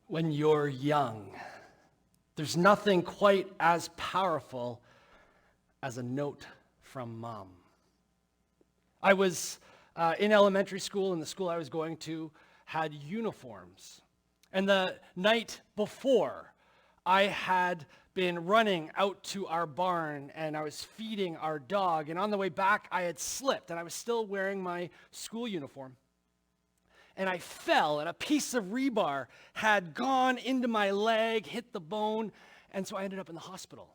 when you're young. There's nothing quite as powerful as a note from mom. I was in elementary school, and the school I was going to had uniforms. And the night before, I had been running out to our barn, and I was feeding our dog. And on the way back, I had slipped, and I was still wearing my school uniform. And I fell, and a piece of rebar had gone into my leg, hit the bone, and so I ended up in the hospital.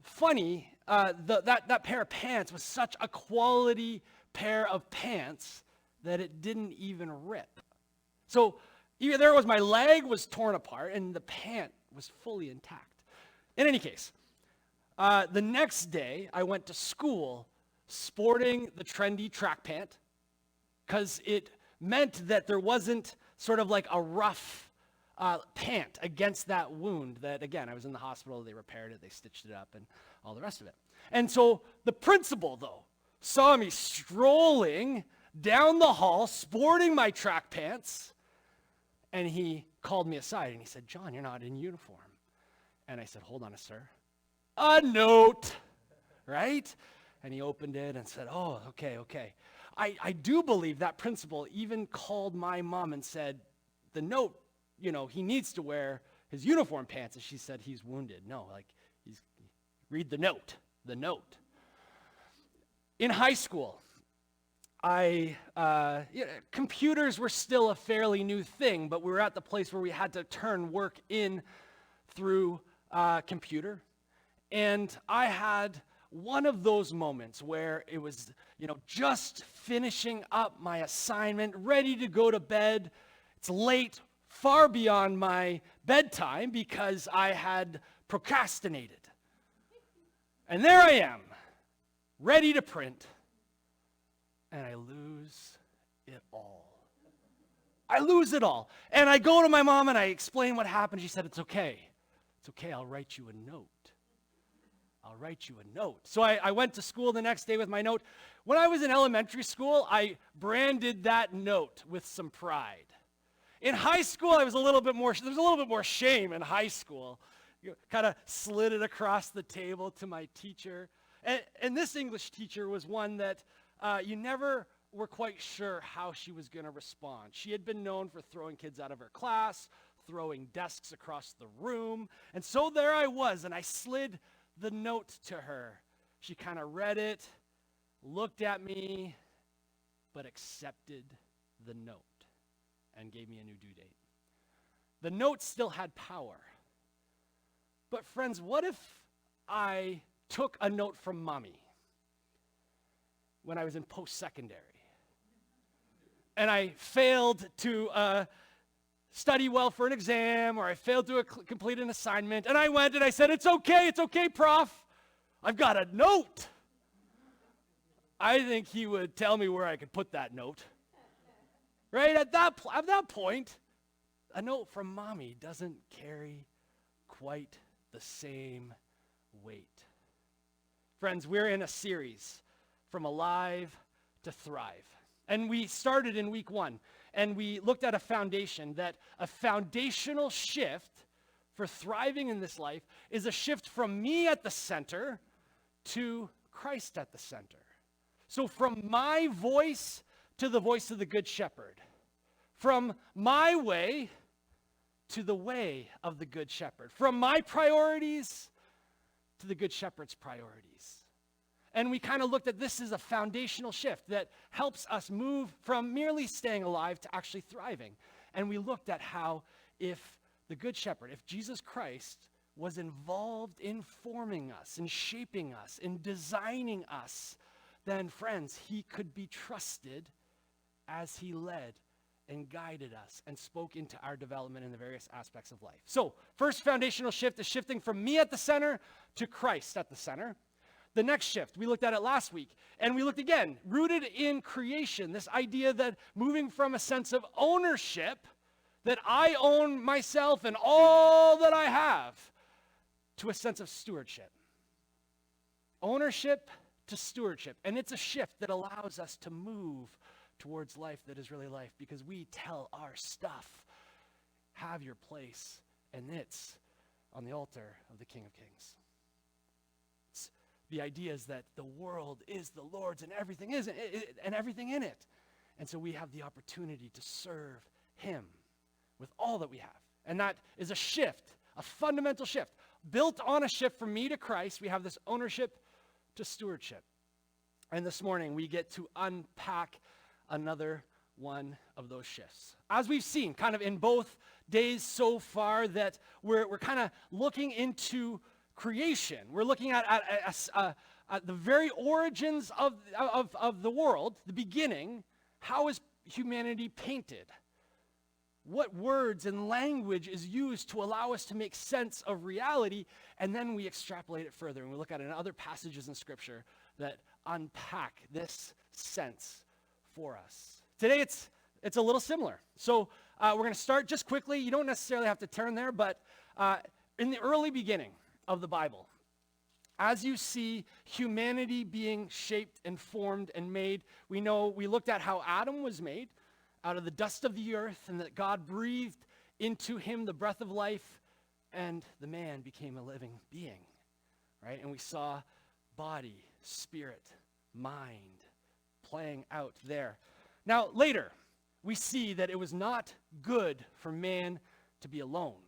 Funny, that pair of pants was such a quality pair of pants that it didn't even rip. So there was my leg was torn apart, and the pant was fully intact. In any case, the next day I went to school sporting the trendy track pant because it meant that there wasn't sort of like a rough pant against that wound that, again, I was in the hospital, they repaired it, they stitched it up, and all the rest of it. And so the principal, though, saw me strolling down the hall, sporting my track pants, and he called me aside, and he said, "John, you're not in uniform." And I said, "Hold on, sir. A note," right? And he opened it and said, "Oh, okay. I do believe that principal even called my mom and said, the note, he needs to wear his uniform pants." And she said, "He's wounded." No, read the note. In high school, computers were still a fairly new thing, but we were at the place where we had to turn work in through computer. And I had one of those moments where it was, just finishing up my assignment, ready to go to bed. It's late, far beyond my bedtime because I had procrastinated. And there I am, ready to print, and I lose it all. I lose it all. And I go to my mom and I explain what happened. She said, "It's okay. It's okay, I'll write you a note. So I went to school the next day with my note. When I was in elementary school, I branded that note with some pride. In high school, there was a little bit more shame in high school. You kind of slid it across the table to my teacher. And this English teacher was one that you never were quite sure how she was going to respond. She had been known for throwing kids out of her class, throwing desks across the room. And so there I was, and I slid the note to her. She kind of read it, looked at me, but accepted the note and gave me a new due date. The note still had power. But friends, what if I took a note from mommy when I was in post-secondary and I failed to study well for an exam, or I failed to complete an assignment, and I went and I said, it's okay, prof, I've got a note." I think he would tell me where I could put that note. Right? At that point, a note from mommy doesn't carry quite the same weight. Friends, we're in a series from Alive to Thrive. And we started in week 1, and we looked at a foundational shift for thriving in this life is a shift from me at the center to Christ at the center. So from my voice to the voice of the Good Shepherd. From my way to the way of the Good Shepherd. From my priorities to the Good Shepherd's priorities. And we kind of looked at this as a foundational shift that helps us move from merely staying alive to actually thriving. And we looked at how if the Good Shepherd, if Jesus Christ was involved in forming us, in shaping us, in designing us, then friends, he could be trusted as he led and guided us and spoke into our development in the various aspects of life. So, first foundational shift is shifting from me at the center to Christ at the center. The next shift, we looked at it last week, and we looked again, rooted in creation, this idea that moving from a sense of ownership, that I own myself and all that I have, to a sense of stewardship. Ownership to stewardship, and it's a shift that allows us to move towards life that is really life, because we tell our stuff have your place, and it's on the altar of the King of Kings. The idea is that the world is the Lord's and everything is and everything in it. And so we have the opportunity to serve him with all that we have. And that is a shift, a fundamental shift. Built on a shift from me to Christ, we have this ownership to stewardship. And this morning we get to unpack another one of those shifts. As we've seen kind of in both days so far, that we're kind of looking into creation. We're looking at the very origins of the world, the beginning. How is humanity painted? What words and language is used to allow us to make sense of reality? And then we extrapolate it further, and we look at other passages in Scripture that unpack this sense for us. Today it's a little similar. So we're going to start just quickly. You don't necessarily have to turn there, but in the early beginning of the Bible, as you see humanity being shaped and formed and made, we looked at how Adam was made out of the dust of the earth, and that God breathed into him the breath of life, and the man became a living being, right? And we saw body, spirit, mind playing out there. Now, later, we see that it was not good for man to be alone,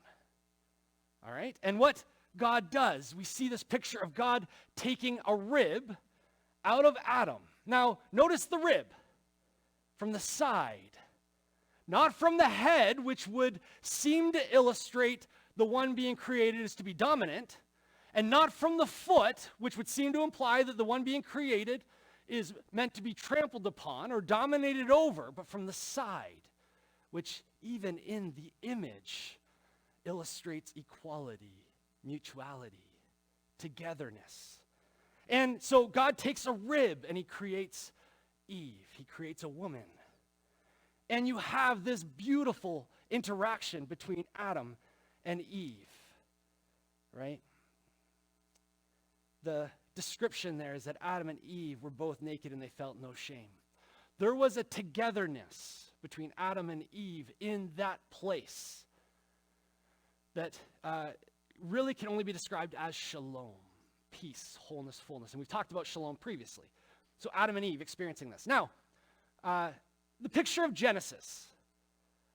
all right? And what God does, we see this picture of God taking a rib out of Adam. Now, notice the rib from the side, not from the head, which would seem to illustrate the one being created is to be dominant, and not from the foot, which would seem to imply that the one being created is meant to be trampled upon or dominated over, but from the side, which even in the image illustrates equality, mutuality, togetherness. And so God takes a rib and he creates Eve. He creates a woman. And you have this beautiful interaction between Adam and Eve, right? The description there is that Adam and Eve were both naked and they felt no shame. There was a togetherness between Adam and Eve in that place that really can only be described as shalom, peace, wholeness, fullness. And we've talked about shalom previously. So Adam and Eve experiencing this. Now, the picture of Genesis,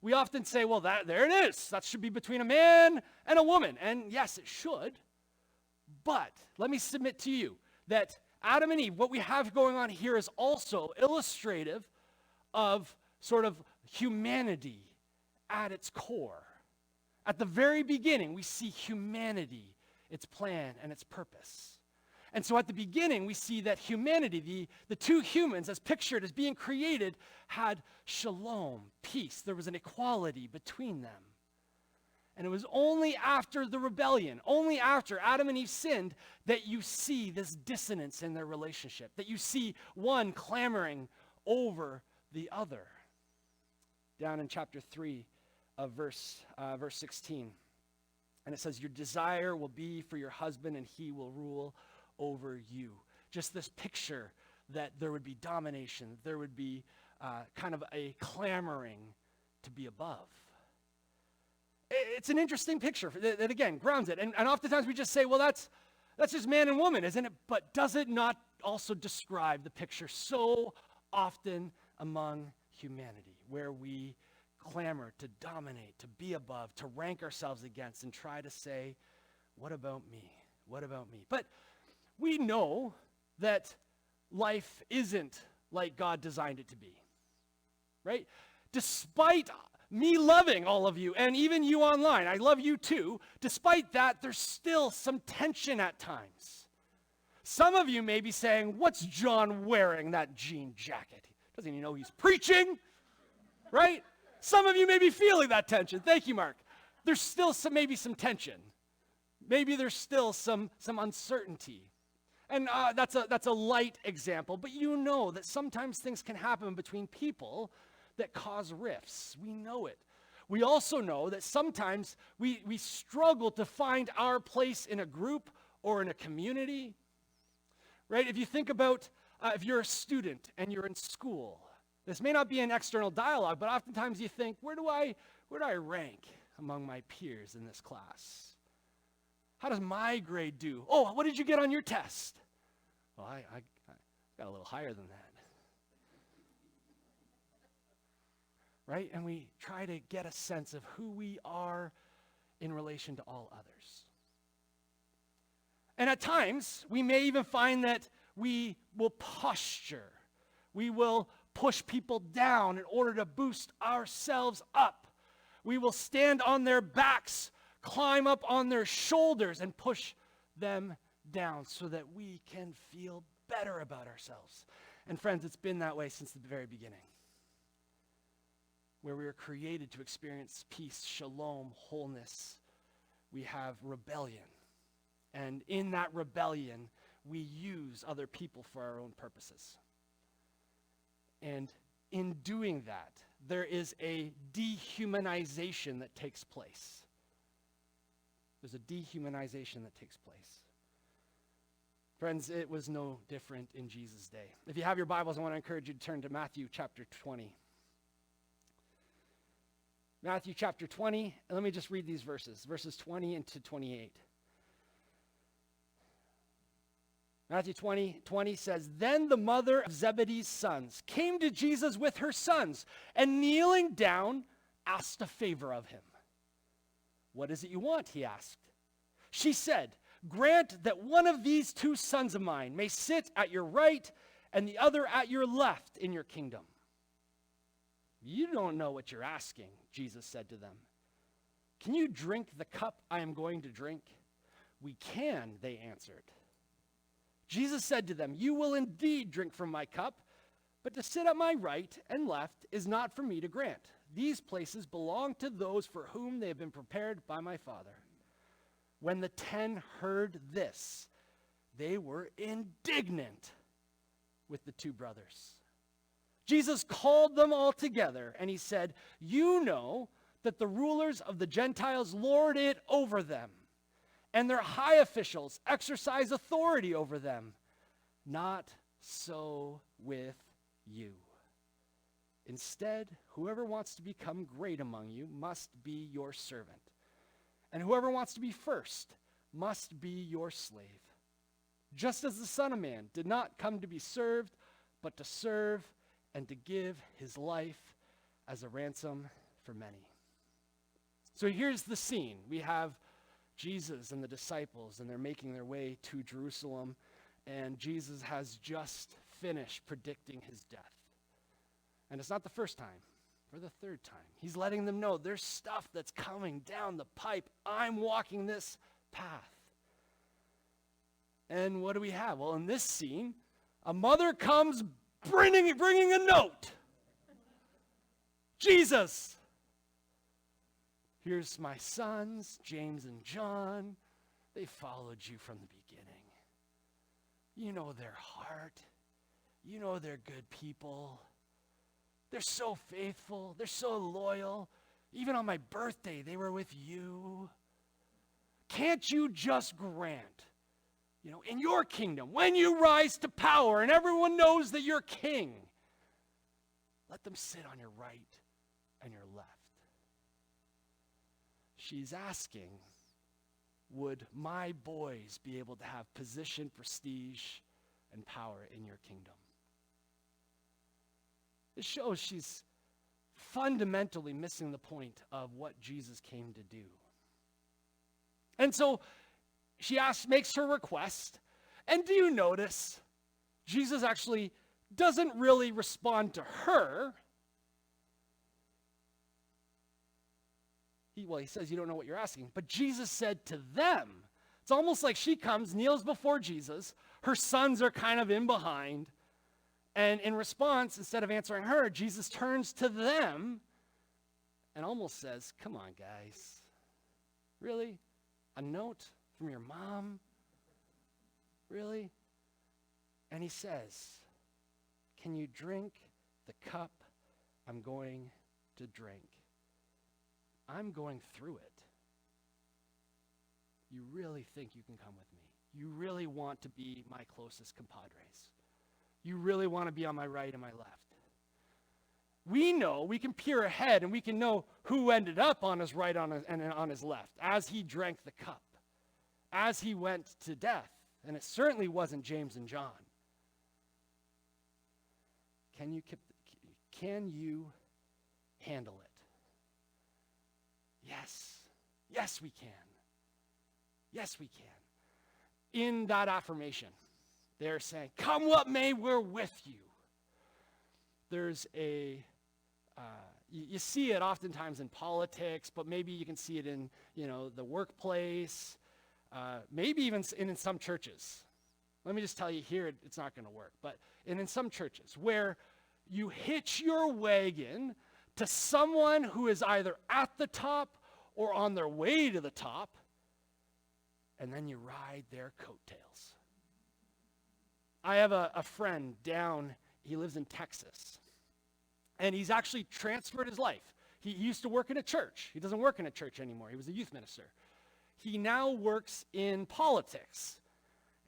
we often say, well, there it is. That should be between a man and a woman. And yes, it should. But let me submit to you that Adam and Eve, what we have going on here is also illustrative of sort of humanity at its core. At the very beginning, we see humanity, its plan and its purpose. And so at the beginning, we see that humanity, the two humans as pictured as being created, had shalom, peace. There was an equality between them. And it was only after the rebellion, only after Adam and Eve sinned, that you see this dissonance in their relationship, that you see one clamoring over the other. Down in chapter 3 of verse 16. And it says, your desire will be for your husband and he will rule over you. Just this picture that there would be domination, there would be kind of a clamoring to be above. It's an interesting picture that again grounds it. And oftentimes we just say, well, that's just man and woman, isn't it? But does it not also describe the picture so often among humanity, where we clamor to dominate, to be above, to rank ourselves against, and try to say, what about me? What about me? But we know that life isn't like God designed it to be, right? Despite me loving all of you, and even you online, I love you too, despite that, there's still some tension at times. Some of you may be saying, what's John wearing, that jean jacket? Doesn't even know he's preaching, right? Some of you may be feeling that tension. Thank you, Mark. There's still maybe some tension. Maybe there's still some uncertainty. And that's a light example, but you know that sometimes things can happen between people that cause rifts. We know it. We also know that sometimes we struggle to find our place in a group or in a community, right? If you think about if you're a student and you're in school, this may not be an external dialogue, but oftentimes you think, where do I rank? among my peers in this class? How does my grade do? Oh, what did you get on your test? Well, I got a little higher than that. Right? And we try to get a sense of who we are in relation to all others. And at times, we may even find that we will posture. We will push people down in order to boost ourselves up. We will stand on their backs, climb up on their shoulders, and push them down so that we can feel better about ourselves. And friends, it's been that way since the very beginning, where we were created to experience peace, shalom, wholeness. We have rebellion. And in that rebellion, we use other people for our own purposes. And in doing that, there is a dehumanization that takes place. There's a dehumanization that takes place. Friends, it was no different in Jesus' day. If you have your Bibles, I want to encourage you to turn to Matthew chapter 20. Matthew chapter 20, and let me just read these verses 20 into 28. Matthew 20 says, "Then the mother of Zebedee's sons came to Jesus with her sons, and kneeling down, asked a favor of him. 'What is it you want?' he asked. She said, 'Grant that one of these two sons of mine may sit at your right and the other at your left in your kingdom.' 'You don't know what you're asking,' Jesus said to them. 'Can you drink the cup I am going to drink?' 'We can,' they answered. Jesus said to them, 'You will indeed drink from my cup, but to sit at my right and left is not for me to grant. These places belong to those for whom they have been prepared by my Father.' When the 10 heard this, they were indignant with the two brothers. Jesus called them all together, and he said, 'You know that the rulers of the Gentiles lord it over them, and their high officials exercise authority over them. Not so with you. Instead, whoever wants to become great among you must be your servant, and whoever wants to be first must be your slave. Just as the Son of Man did not come to be served, but to serve and to give his life as a ransom for many.'" So here's the scene. We have Jesus and the disciples, and they're making their way to Jerusalem, and Jesus has just finished predicting his death. And it's not the first time, or the third time. He's letting them know there's stuff that's coming down the pipe. I'm walking this path. And what do we have? Well, in this scene, a mother comes bringing a note. "Jesus, here's my sons, James and John. They followed you from the beginning. You know their heart. You know they're good people. They're so faithful. They're so loyal. Even on my birthday, they were with you. Can't you just grant, in your kingdom, when you rise to power and everyone knows that you're king, let them sit on your right and your left?" She's asking, would my boys be able to have position, prestige, and power in your kingdom? It shows she's fundamentally missing the point of what Jesus came to do. And so she makes her request, and do you notice Jesus actually doesn't really respond to her. He says, "You don't know what you're asking." But Jesus said to them. It's almost like she comes, kneels before Jesus. Her sons are kind of in behind. And in response, instead of answering her, Jesus turns to them and almost says, "Come on, guys. Really? A note from your mom? Really?" And he says, "Can you drink the cup I'm going to drink? I'm going through it. You really think you can come with me? You really want to be my closest compadres? You really want to be on my right and my left?" we can peer ahead and we can know who ended up on his right and on his left as he drank the cup, as he went to death. And it certainly wasn't James and John. Can you handle it? Yes. Yes, we can. Yes, we can. In that affirmation, they're saying, come what may, we're with you. There's you see it oftentimes in politics, but maybe you can see it in, the workplace, maybe even in some churches. Let me just tell you here, it's not going to work. But in some churches where you hitch your wagon to someone who is either at the top or on their way to the top, and then you ride their coattails. I have a friend he lives in Texas, and he's actually transferred his life. He used to work in a church. He doesn't work in a church anymore. He was a youth minister. He now works in politics,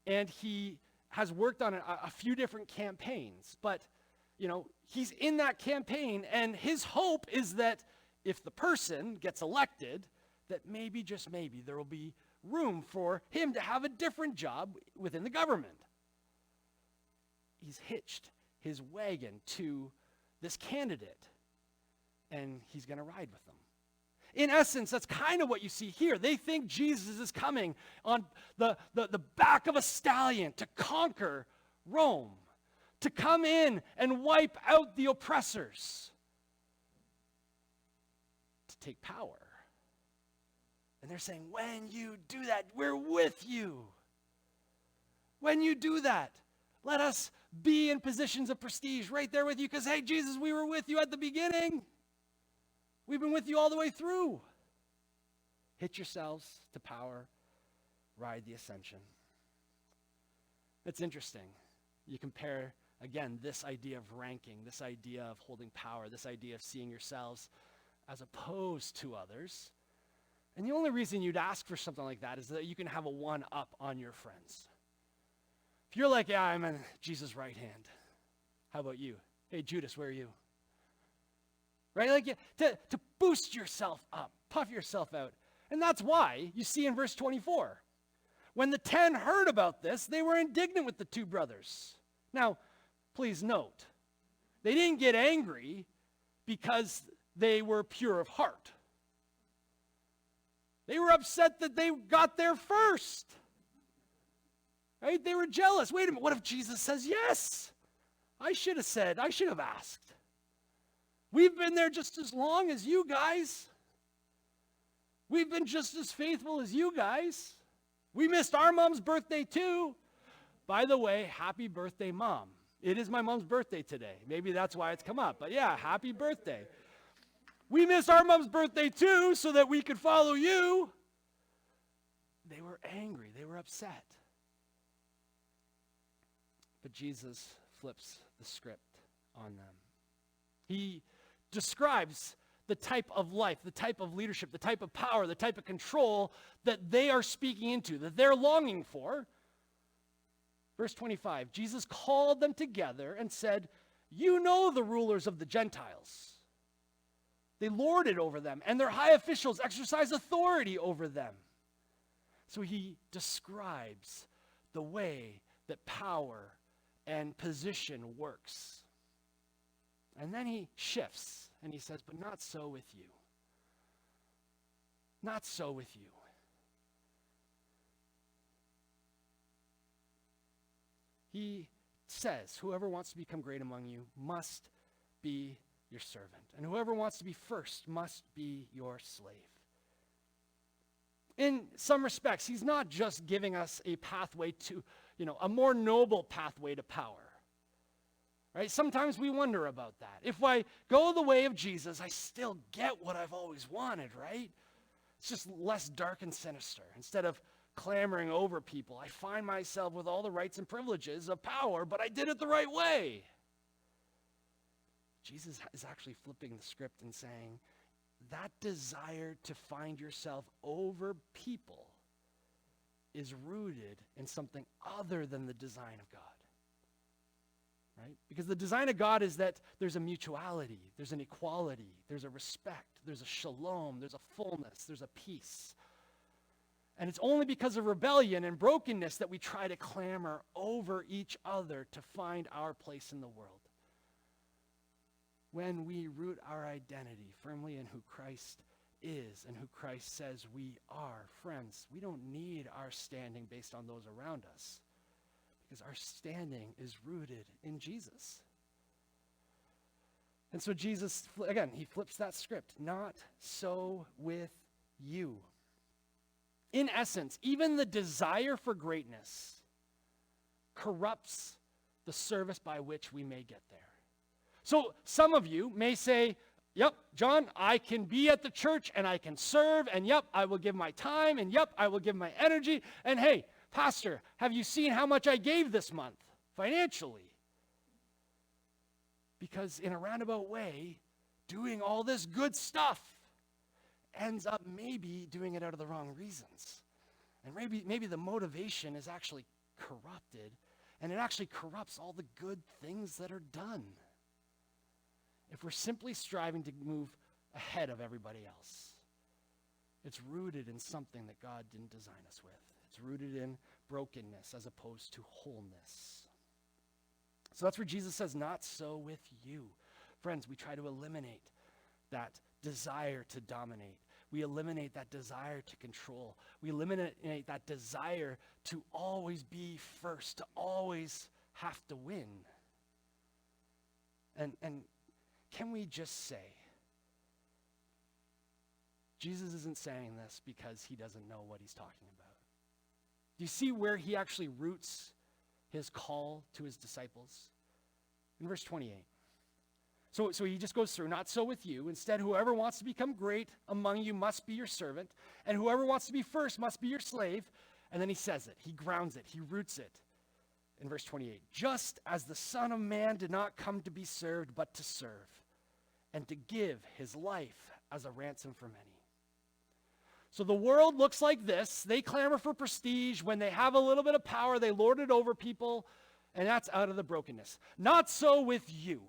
and he has worked on a few different campaigns. But, he's in that campaign, and his hope is that if the person gets elected, that maybe, just maybe, there will be room for him to have a different job within the government. He's hitched his wagon to this candidate, and he's going to ride with them. In essence, that's kind of what you see here. They think Jesus is coming on the back of a stallion to conquer Rome, to come in and wipe out the oppressors, to take power. And they're saying, when you do that, we're with you. When you do that, let us be in positions of prestige right there with you, because, hey, Jesus, we were with you at the beginning. We've been with you all the way through. Hitch yourselves to power, ride the ascension. It's interesting. You compare, again, this idea of ranking, this idea of holding power, this idea of seeing yourselves as opposed to others. And the only reason you'd ask for something like that is that you can have a one-up on your friends. If you're like, yeah, I'm in Jesus' right hand. How about you? Hey, Judas, where are you? Right? Like to boost yourself up, puff yourself out. And that's why you see in verse 24, when the 10 heard about this, they were indignant with the two brothers. Now, please note, they didn't get angry because they were pure of heart. They were upset that they got there first. Right? They were jealous. Wait a minute, what if Jesus says yes? I should have asked. We've been there just as long as you guys. We've been just as faithful as you guys. We missed our mom's birthday too. By the way, happy birthday, Mom. It is my mom's birthday today. Maybe that's why it's come up. But yeah, happy birthday. We missed our mom's birthday too so that we could follow you. They were angry. They were upset. But Jesus flips the script on them. He describes the type of life, the type of leadership, the type of power, the type of control that they are speaking into, that they're longing for. Verse 25, Jesus called them together and said, you know the rulers of the Gentiles. They lord it over them, and their high officials exercise authority over them. So he describes the way that power and position works. And then he shifts and he says, but not so with you. Not so with you. He says, whoever wants to become great among you must be your servant. And whoever wants to be first must be your slave. In some respects, he's not just giving us a pathway to, a more noble pathway to power. Right? Sometimes we wonder about that. If I go the way of Jesus, I still get what I've always wanted, right? It's just less dark and sinister. Instead of clamoring over people, I find myself with all the rights and privileges of power, but I did it the right way. Jesus is actually flipping the script and saying, that desire to find yourself over people is rooted in something other than the design of God. right? Because the design of God is that there's a mutuality, there's an equality, there's a respect, there's a shalom, there's a fullness, there's a peace. And it's only because of rebellion and brokenness that we try to clamor over each other to find our place in the world. When we root our identity firmly in who Christ is and who Christ says we are, friends, we don't need our standing based on those around us, because our standing is rooted in Jesus. And so Jesus, again, he flips that script. Not so with you. In essence, even the desire for greatness corrupts the service by which we may get there. So some of you may say, yep, John, I can be at the church and I can serve, and yep, I will give my time, and yep, I will give my energy, and hey, Pastor, have you seen how much I gave this month financially? Because in a roundabout way, doing all this good stuff ends up maybe doing it out of the wrong reasons. And maybe the motivation is actually corrupted, and it actually corrupts all the good things that are done. If we're simply striving to move ahead of everybody else, it's rooted in something that God didn't design us with. It's rooted in brokenness as opposed to wholeness. So that's where Jesus says, not so with you. Friends, we try to eliminate that desire to dominate. We eliminate that desire to control. We eliminate that desire to always be first, to always have to win. And can we just say, Jesus isn't saying this because he doesn't know what he's talking about. Do you see where he actually roots his call to his disciples? In verse 28. So he just goes through, not so with you. Instead, whoever wants to become great among you must be your servant, and whoever wants to be first must be your slave. And then he says it, he grounds it, he roots it. In verse 28, just as the Son of Man did not come to be served, but to serve, and to give his life as a ransom for many. So the world looks like this. They clamor for prestige. When they have a little bit of power, they lord it over people, and that's out of the brokenness. Not so with you.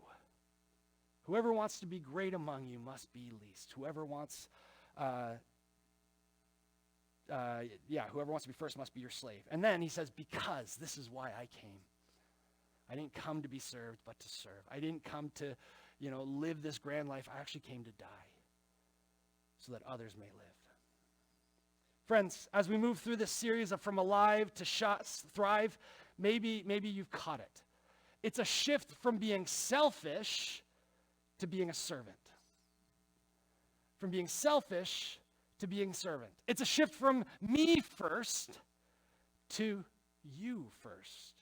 Whoever wants to be great among you must be least. Whoever wants to be first must be your slave. And then he says, because this is why I came. I didn't come to be served, but to serve. I didn't come to, live this grand life. I actually came to die so that others may live. Friends, as we move through this series of From Alive to Thrive, maybe you've caught it. It's a shift from being selfish to being a servant. From being selfish to being servant. It's a shift from me first to you first.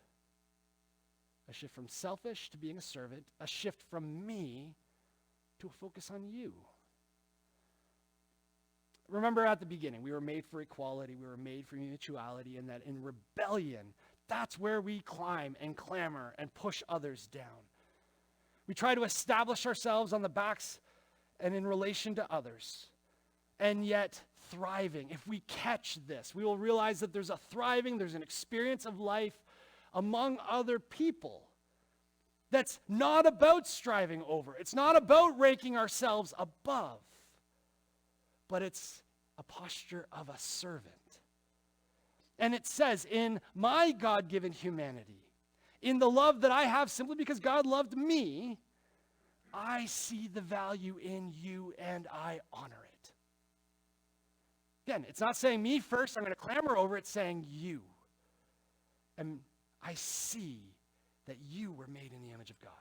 A shift from selfish to being a servant. A shift from me to a focus on you. Remember at the beginning, we were made for equality. We were made for mutuality, and that in rebellion, that's where we climb and clamor and push others down. We try to establish ourselves on the backs and in relation to others, and yet thriving. If we catch this, we will realize that there's an experience of life among other people that's not about striving over. It's not about ranking ourselves above, but it's a posture of a servant. And it says, in my God-given humanity, in the love that I have simply because God loved me, I see the value in you and I honor it. Again, it's not saying me first, I'm going to clamor over it, saying you. And I see that you were made in the image of God.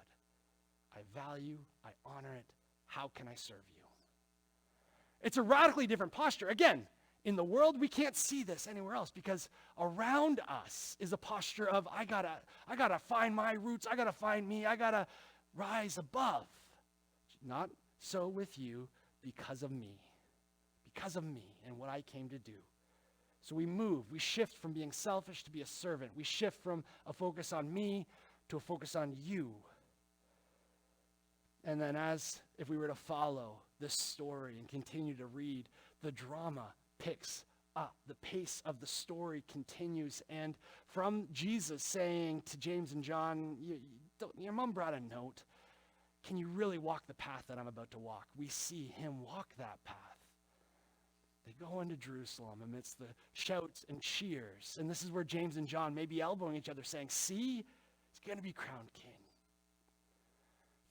I value, I honor it. How can I serve you? It's a radically different posture. Again, in the world, we can't see this anywhere else because around us is a posture of, I gotta find my roots, I gotta find me, I gotta rise above. Not so with you, because of me and what I came to do. So we shift from being selfish to be a servant. We shift from a focus on me to a focus on you. And then if we were to follow this story and continue to read, the drama picks up. The pace of the story continues. And from Jesus saying to James and John, your mom brought a note. Can you really walk the path that I'm about to walk? We see him walk that path. They go into Jerusalem amidst the shouts and cheers. And this is where James and John may be elbowing each other, saying, see, he's going to be crowned king.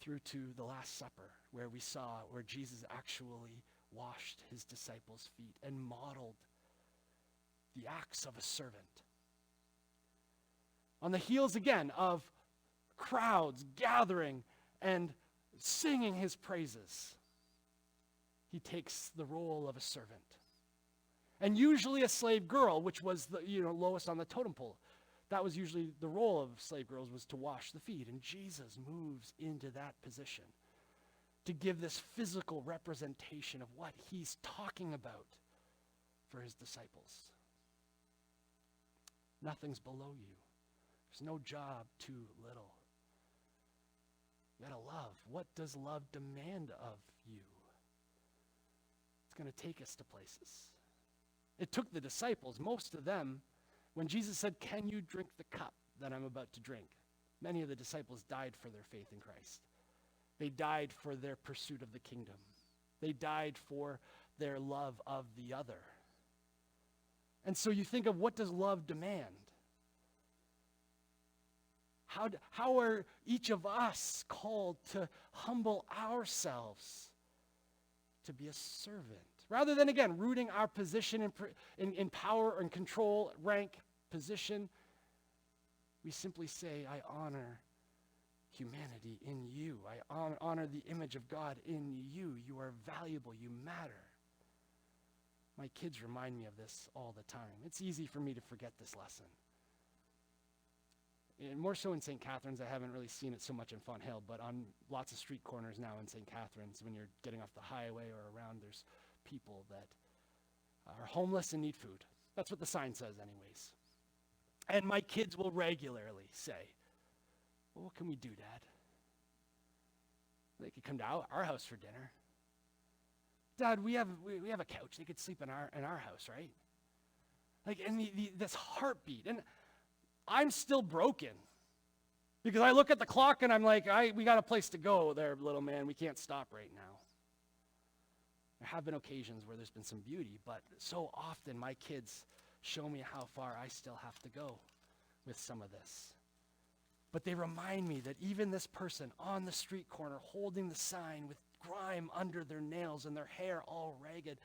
Through to the Last Supper, where we saw where Jesus actually washed his disciples' feet and modeled the acts of a servant. On the heels again of crowds gathering and singing his praises, he takes the role of a servant. And usually a slave girl, which was the lowest on the totem pole. That was usually the role of slave girls, was to wash the feet. And Jesus moves into that position to give this physical representation of what he's talking about for his disciples. Nothing's below you. There's no job too little. You gotta love. What does love demand of you? It's going to take us to places. It took the disciples, most of them, when Jesus said, can you drink the cup that I'm about to drink? Many of the disciples died for their faith in Christ. They died for their pursuit of the kingdom. They died for their love of the other. And so you think of, what does love demand? How are each of us called to humble ourselves to be a servant? Rather than, again, rooting our position in power and control, rank, position, we simply say, I honor humanity in you. I honor the image of God in you. You are valuable. You matter. My kids remind me of this all the time. It's easy for me to forget this lesson. And more so in St. Catharines. I haven't really seen it so much in Fonthill, but on lots of street corners now in St. Catharines, when you're getting off the highway or around, there's people that are homeless and need food. That's what the sign says anyways. And my kids will regularly say, well, what can we do, Dad? They could come to our house for dinner. Dad, we have a couch. They could sleep in our house, right? Like, and this heartbeat. And I'm still broken because I look at the clock and I'm like, we got a place to go there, little man. We can't stop right now. There have been occasions where there's been some beauty, but so often my kids show me how far I still have to go with some of this. But they remind me that even this person on the street corner holding the sign with grime under their nails and their hair all ragged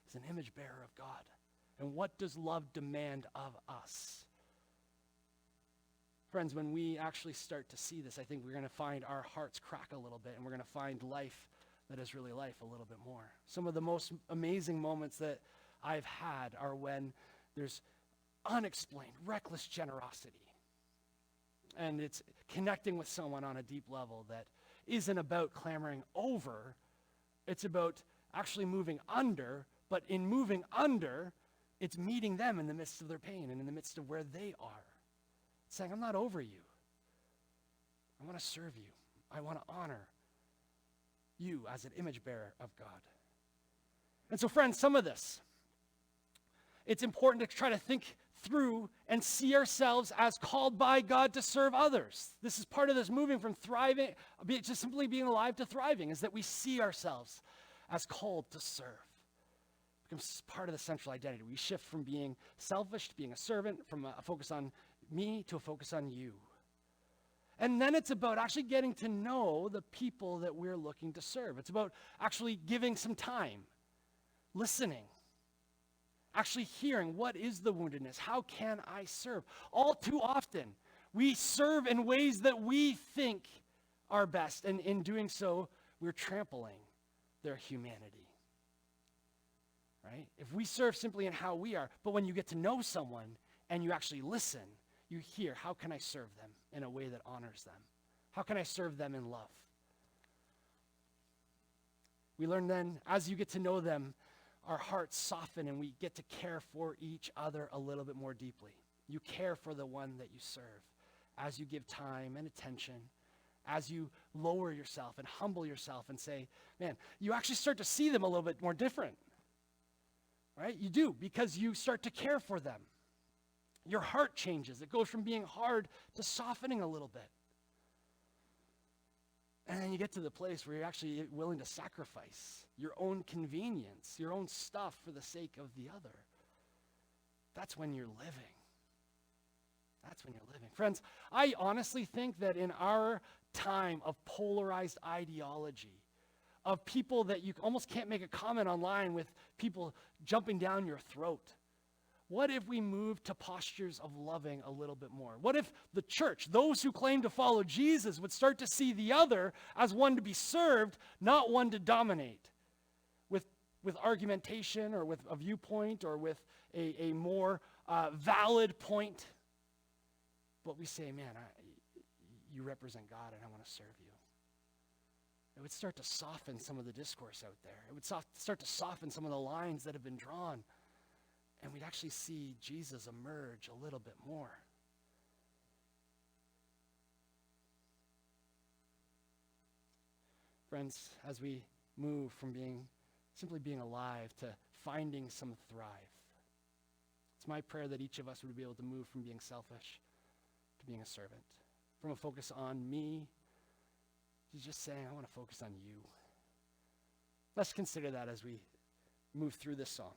is an image bearer of God. And what does love demand of us? Friends, when we actually start to see this, I think we're going to find our hearts crack a little bit, and we're going to find life that is really life a little bit more. Some of the most amazing moments that I've had are when there's unexplained, reckless generosity. And it's connecting with someone on a deep level that isn't about clamoring over. It's about actually moving under, but in moving under, it's meeting them in the midst of their pain and in the midst of where they are. It's saying, I'm not over you. I want to serve you. I want to honor you as an image bearer of God. And so, friends, some of this, it's important to try to think through and see ourselves as called by God to serve others. This is part of this moving from thriving, just simply being alive, to thriving, is that we see ourselves as called to serve. It becomes part of the central identity. We shift from being selfish to being a servant, from a focus on me to a focus on you. And then it's about actually getting to know the people that we're looking to serve. It's about actually giving some time, listening, actually hearing, what is the woundedness? How can I serve? All too often, we serve in ways that we think are best. And in doing so, we're trampling their humanity. Right? If we serve simply in how we are, but when you get to know someone and you actually listen, you hear, how can I serve them in a way that honors them? How can I serve them in love? We learn then, as you get to know them, our hearts soften and we get to care for each other a little bit more deeply. You care for the one that you serve as you give time and attention, as you lower yourself and humble yourself and say, man, you actually start to see them a little bit more different, right? You do, because you start to care for them. Your heart changes. It goes from being hard to softening a little bit. And then you get to the place where you're actually willing to sacrifice your own convenience, your own stuff for the sake of the other. That's when you're living. That's when you're living. Friends, I honestly think that in our time of polarized ideology, of people that you almost can't make a comment online with people jumping down your throat, what if we moved to postures of loving a little bit more? What if the church, those who claim to follow Jesus, would start to see the other as one to be served, not one to dominate with argumentation or with a viewpoint or with a more valid point? But we say, man, you represent God and I want to serve you. It would start to soften some of the discourse out there. It would start to soften some of the lines that have been drawn. And we'd actually see Jesus emerge a little bit more. Friends, as we move from simply being alive to finding some thrive, it's my prayer that each of us would be able to move from being selfish to being a servant, from a focus on me to just saying, I want to focus on you. Let's consider that as we move through this song.